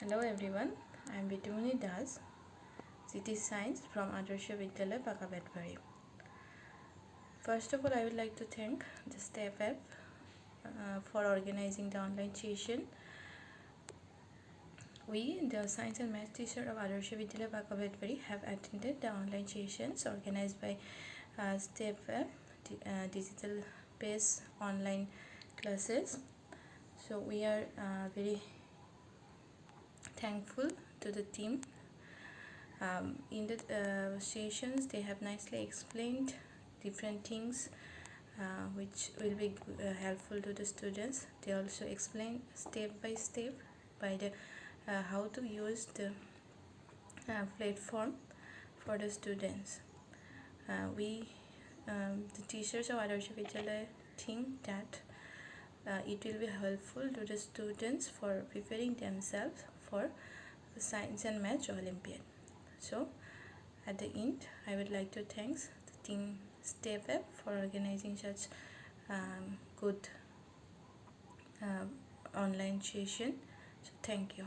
Hello everyone, I am Bitumoni Das, City Science from Adarsh Vidyalaya Pakabetbari. First of all, I would like to thank the STEPapp for organizing the online session. We, the Science and Math teacher of Adarsh Vidyalaya Pakabetbari, have attended the online sessions organized by STEPapp, digital based online classes. So we are very thankful to the team. In the sessions, they have nicely explained different things which will be helpful to the students. They also explain step by step by the how to use the platform for the students. The teachers of Adarsh Vidyalaya think that it will be helpful to the students for preparing themselves for the Science and Math Olympiad. So at the end, I would like to thank the team STEPapp for organizing such good online session. So thank you.